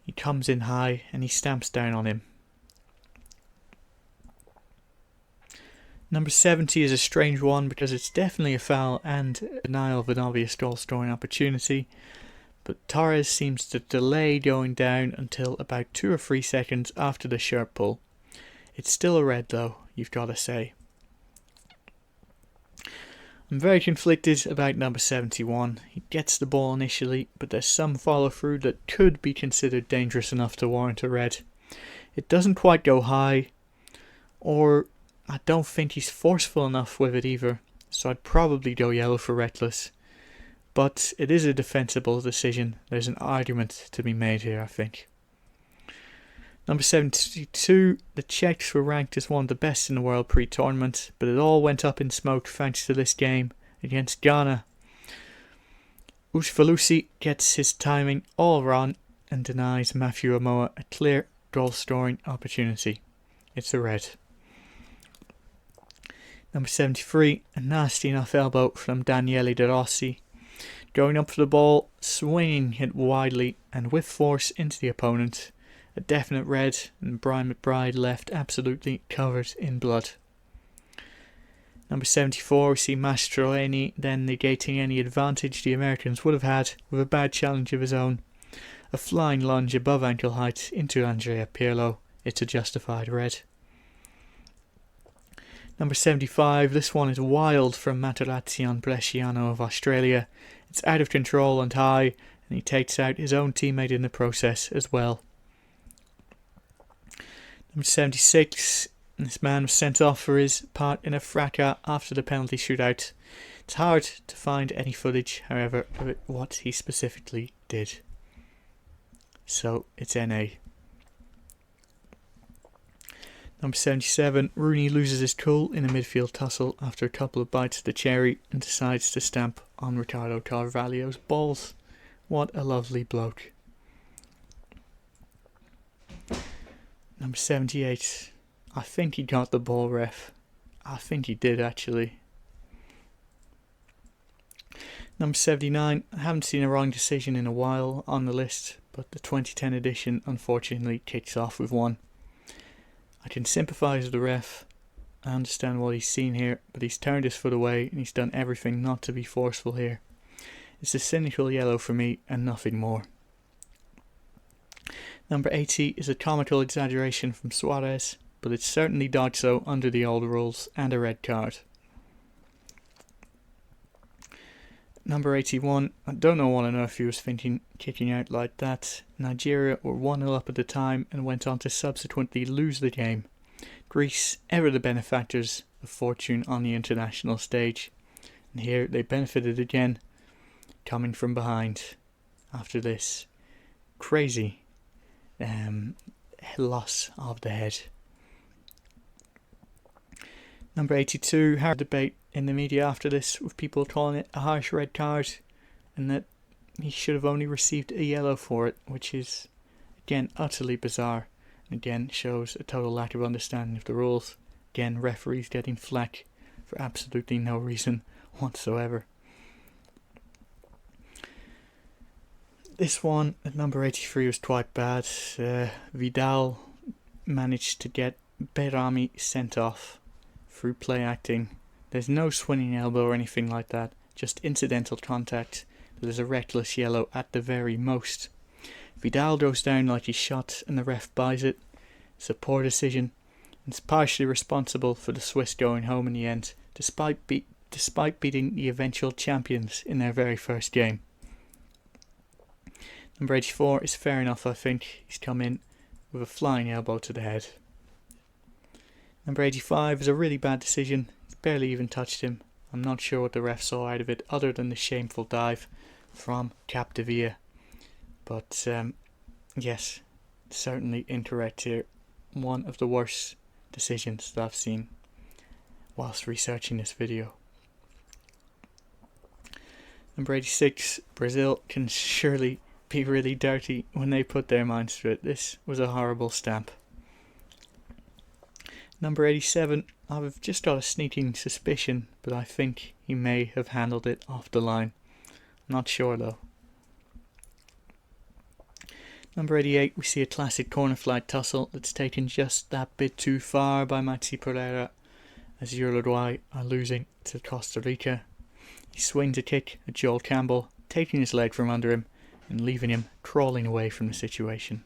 He comes in high and he stamps down on him. Number 70 is a strange one because it's definitely a foul and denial of an obvious goal scoring opportunity, but Torres seems to delay going down until about 2 or 3 seconds after the shirt pull. It's still a red though, you've got to say. I'm very conflicted about number 71. He gets the ball initially, but there's some follow through that could be considered dangerous enough to warrant a red. It doesn't quite go high, or I don't think he's forceful enough with it either, so I'd probably go yellow for reckless. But it is a defensible decision. There's an argument to be made here, I think. Number 72, the Czechs were ranked as one of the best in the world pre-tournament, but it all went up in smoke thanks to this game against Ghana. Ushvalusi gets his timing all wrong and denies Matthew Amoa a clear goal-scoring opportunity. It's a red. Number 73, a nasty enough elbow from Daniele De Rossi. Going up for the ball, swinging it widely and with force into the opponent. A definite red, and Brian McBride left absolutely covered in blood. Number 74, we see Mastroeni then negating any advantage the Americans would have had with a bad challenge of his own. A flying lunge above ankle height into Andrea Pirlo. It's a justified red. Number 75, this one is wild from Materazzi on Bresciano of Australia. It's out of control and high, and he takes out his own teammate in the process as well. Number 76, this man was sent off for his part in a fracas after the penalty shootout. It's hard to find any footage, however, of what he specifically did. So it's NA. Number 77, Rooney loses his cool in a midfield tussle after a couple of bites of the cherry and decides to stamp on Ricardo Carvalho's balls. What a lovely bloke. Number 78, I think he got the ball, ref. I think he did, actually. Number 79, I haven't seen a wrong decision in a while on the list, but the 2010 edition unfortunately kicks off with one. I can sympathise with the ref. I understand what he's seen here, but he's turned his foot away and he's done everything not to be forceful here. It's a cynical yellow for me and nothing more. Number 80 is a comical exaggeration from Suarez, but it's certainly dodged so under the old rules and a red card. Number 81, I don't know what on earth he was thinking kicking out like that. Nigeria were 1-0 up at the time and went on to subsequently lose the game. Greece, ever the benefactors of fortune on the international stage. And here they benefited again, coming from behind after this crazy loss of the head. Number 82, hard debate in the media after this, with people calling it a harsh red card and that he should have only received a yellow for it, which is again utterly bizarre and again shows a total lack of understanding of the rules. Again, referees getting flack for absolutely no reason whatsoever. This one at number 83 was quite bad. Vidal managed to get Berami sent off through play acting. There's no swinging elbow or anything like that, just incidental contact. There's a reckless yellow at the very most. Vidal goes down like he's shot and the ref buys it. It's a poor decision and it's partially responsible for the Swiss going home in the end, despite beating the eventual champions in their very first game. Number 84 is fair enough, I think. He's come in with a flying elbow to the head. Number 85 is a really bad decision. He's barely even touched him. I'm not sure what the ref saw out of it other than the shameful dive from Capdevia. But yes, certainly incorrect here. One of the worst decisions that I've seen whilst researching this video. Number 86, Brazil can surely be really dirty when they put their minds to it. This was a horrible stamp. Number 87, I've just got a sneaking suspicion, but I think he may have handled it off the line. Not sure though. Number 88, we see a classic corner flag tussle that's taken just that bit too far by Maxi Pereira as Uruguay are losing to Costa Rica. He swings a kick at Joel Campbell, taking his leg from under him and leaving him crawling away from the situation.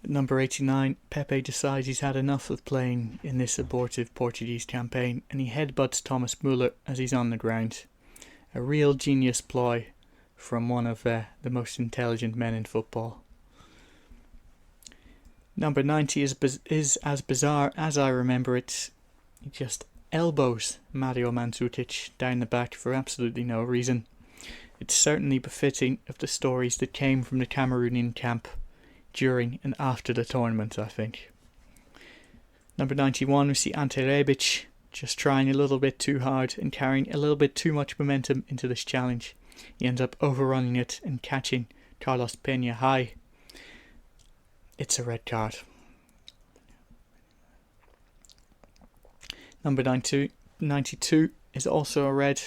At number 89, Pepe decides he's had enough of playing in this abortive Portuguese campaign and he headbutts Thomas Muller as he's on the ground. A real genius ploy from one of the most intelligent men in football. Number 90 is as bizarre as I remember it. He just elbows Mario Mandzukic down the back for absolutely no reason. It's certainly befitting of the stories that came from the Cameroonian camp during and after the tournament, I think. Number 91, we see Ante Rebic just trying a little bit too hard and carrying a little bit too much momentum into this challenge. He ends up overrunning it and catching Carlos Peña high. It's a red card. Number 92 is also a red.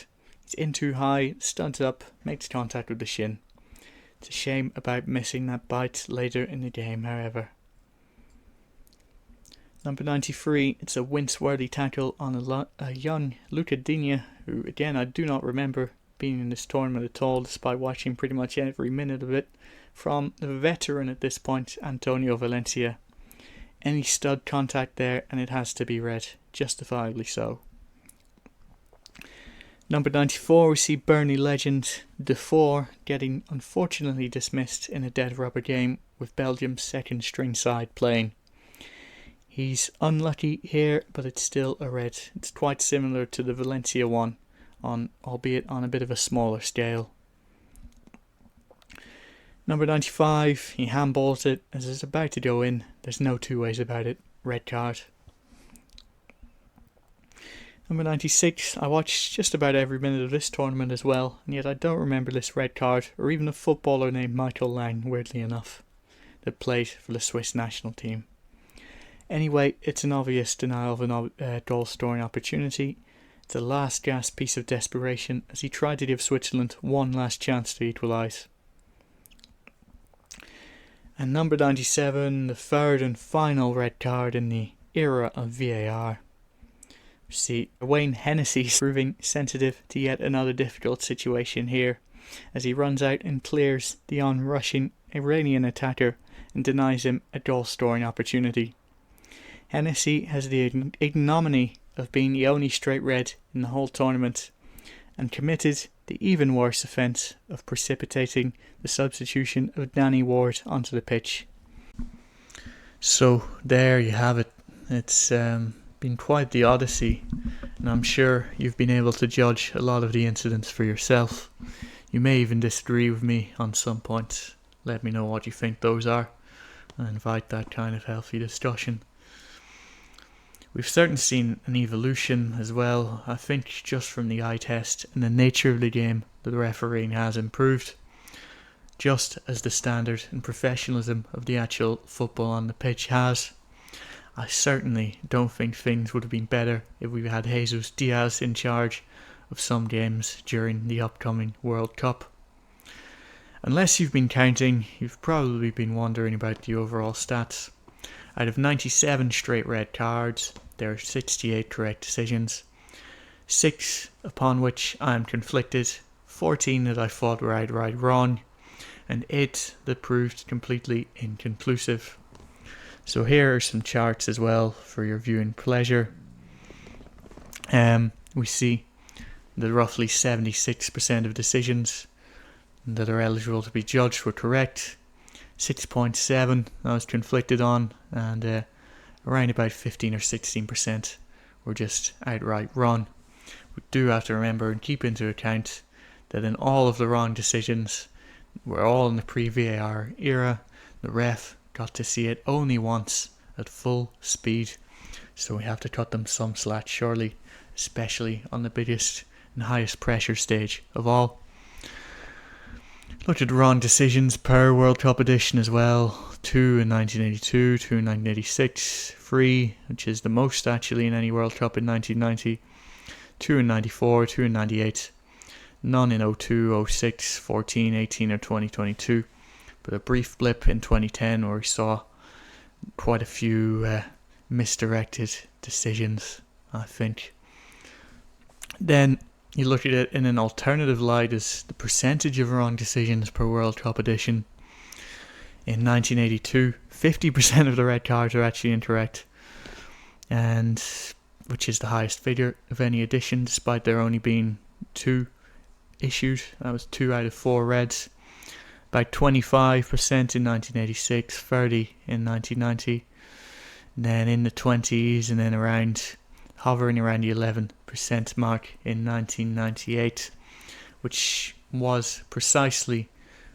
He's in too high, studs up, makes contact with the shin. It's a shame about missing that bite later in the game, however. Number 93, it's a wince-worthy tackle on a young Luca Digne, who again I do not remember being in this tournament at all, despite watching pretty much every minute of it, from the veteran at this point, Antonio Valencia. Any stud contact there and it has to be red, justifiably so. Number 94, we see Burnley legend Defoe getting unfortunately dismissed in a dead rubber game with Belgium's second string side playing. He's unlucky here, but it's still a red. It's quite similar to the Valencia one, albeit on a bit of a smaller scale. Number 95, he handballs it as it's about to go in. There's no two ways about it. Red card. Number 96, I watched just about every minute of this tournament as well, and yet I don't remember this red card, or even a footballer named Michael Lang, weirdly enough, that played for the Swiss national team. Anyway, it's an obvious denial of a goal-scoring opportunity. It's a last-gasp piece of desperation as he tried to give Switzerland one last chance to equalise. And number 97, the third and final red card in the era of VAR. See, Wayne Hennessy proving sensitive to yet another difficult situation here, as he runs out and clears the on-rushing Iranian attacker and denies him a goal-scoring opportunity. Hennessy has the ignominy of being the only straight red in the whole tournament, and committed the even worse offence of precipitating the substitution of Danny Ward onto the pitch. So there you have it. It's been quite the odyssey, and I'm sure you've been able to judge a lot of the incidents for yourself. You may even disagree with me on some points. Let me know what you think those are. I invite that kind of healthy discussion. We've certainly seen an evolution as well. I think just from the eye test and the nature of the game, the refereeing has improved, just as the standard and professionalism of the actual football on the pitch has. I certainly don't think things would have been better if we had Jesus Diaz in charge of some games during the upcoming World Cup. Unless you've been counting, you've probably been wondering about the overall stats. Out of 97 straight red cards, there are 68 correct decisions, 6 upon which I am conflicted, 14 that I thought were outright wrong, and 8 that proved completely inconclusive. So here are some charts as well for your viewing pleasure. We see that roughly 76% of decisions that are eligible to be judged were correct. 6.7 I was conflicted on, and around about 15 or 16% were just outright wrong. We do have to remember and keep into account that in all of the wrong decisions were all in the pre-VAR era. The ref got to see it only once at full speed, so we have to cut them some slack surely, especially on the biggest and highest pressure stage of all. Looked at wrong decisions per World Cup edition as well. 2 in 1982, 2 in 1986, 3, which is the most actually in any World Cup in 1990, 2 in 94, 2 in 98, none in 02, 06, 14, 18 or 2022, but a brief blip in 2010 where we saw quite a few misdirected decisions, I think. Then you look at it in an alternative light as the percentage of wrong decisions per World Cup edition. In 1982, 50% of the red cards are actually incorrect, and which is the highest figure of any edition, despite there only being 2 issued. That was 2 out of 4 reds. About 25% in 1986, 30 in 1990, and then in the 20s, and then hovering around the 11% mark in 1998, which was precisely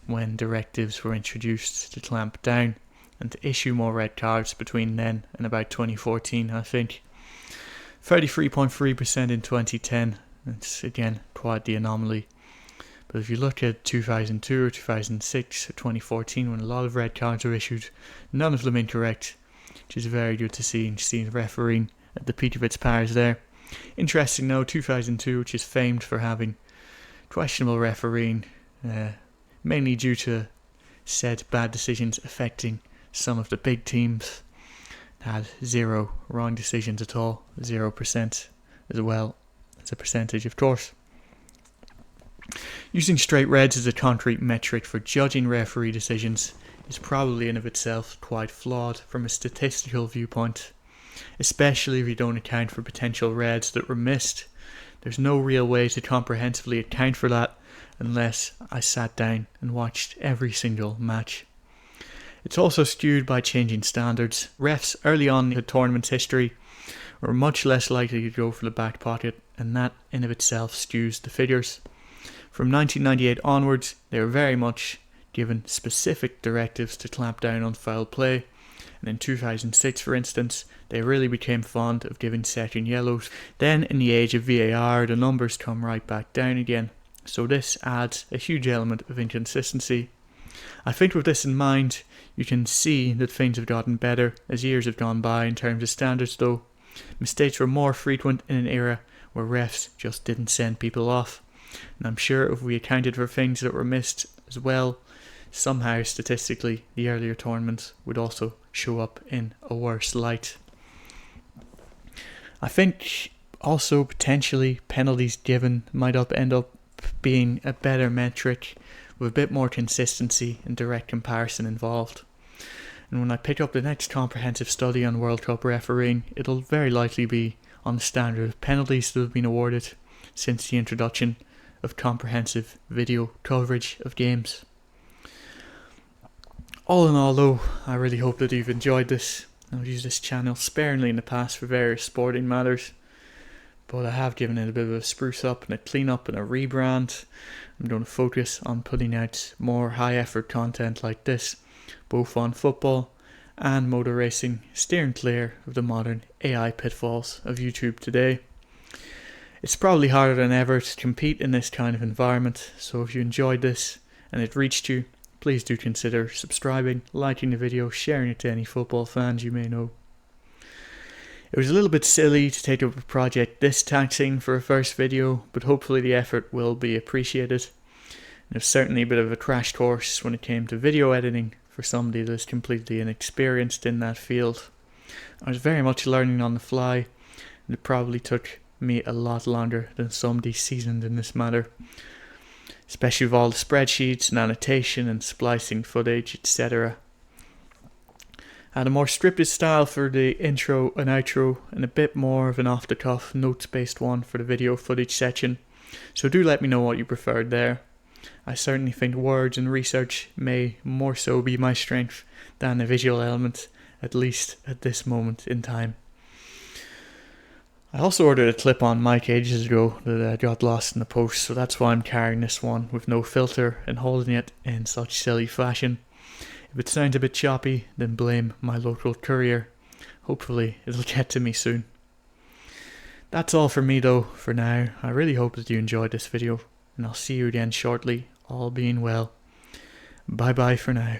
when directives were introduced to clamp down and to issue more red cards between then and about 2014, I think. 33.3% in 2010, it's again quite the anomaly. But if you look at 2002 or 2006 or 2014, when a lot of red cards were issued, none of them incorrect, which is very good to see, and seeing the refereeing at the peak of its powers there. Interesting though, 2002, which is famed for having questionable refereeing, mainly due to said bad decisions affecting some of the big teams, had 0 wrong decisions at all, 0% as well as a percentage, of course. Using straight reds as a concrete metric for judging referee decisions is probably in of itself quite flawed from a statistical viewpoint, especially if you don't account for potential reds that were missed There's no real way to comprehensively account for that unless I sat down and watched every single match. It's also skewed by changing standards. Refs early on in the tournament's history were much less likely to go for the back pocket, and that in of itself skews the figures. From 1998 onwards, they were very much given specific directives to clamp down on foul play, and in 2006 for instance, they really became fond of giving second yellows. Then in the age of VAR, the numbers come right back down again, so this adds a huge element of inconsistency. I think with this in mind, you can see that things have gotten better as years have gone by in terms of standards though. Mistakes were more frequent in an era where refs just didn't send people off, and I'm sure if we accounted for things that were missed as well, somehow statistically the earlier tournaments would also show up in a worse light. I think also potentially penalties given might end up being a better metric with a bit more consistency and direct comparison involved. And when I pick up the next comprehensive study on World Cup refereeing, it'll very likely be on the standard of penalties that have been awarded since the introduction of comprehensive video coverage of games. All in all though, I really hope that you've enjoyed this. I've used this channel sparingly in the past for various sporting matters, but I have given it a bit of a spruce up and a clean up and a rebrand. I'm going to focus on putting out more high effort content like this, both on football and motor racing, steering clear of the modern AI pitfalls of YouTube today. It's probably harder than ever to compete in this kind of environment, so if you enjoyed this and it reached you, please do consider subscribing, liking the video, sharing it to any football fans you may know. It was a little bit silly to take up a project this taxing for a first video, but hopefully the effort will be appreciated. It was certainly a bit of a crash course when it came to video editing for somebody that is completely inexperienced in that field. I was very much learning on the fly, and it probably took me a lot longer than somebody seasoned in this matter, especially with all the spreadsheets and annotation and splicing footage, etc. I had a more scripted style for the intro and outro, and a bit more of an off-the-cuff, notes-based one for the video footage section, so do let me know what you preferred there. I certainly think words and research may more so be my strength than the visual element, at least at this moment in time. I also ordered a clip-on mic ages ago that got lost in the post, so that's why I'm carrying this one with no filter and holding it in such silly fashion. If it sounds a bit choppy, then blame my local courier. Hopefully it'll get to me soon. That's all for me though, for now. I really hope that you enjoyed this video, and I'll see you again shortly, all being well. Bye bye for now.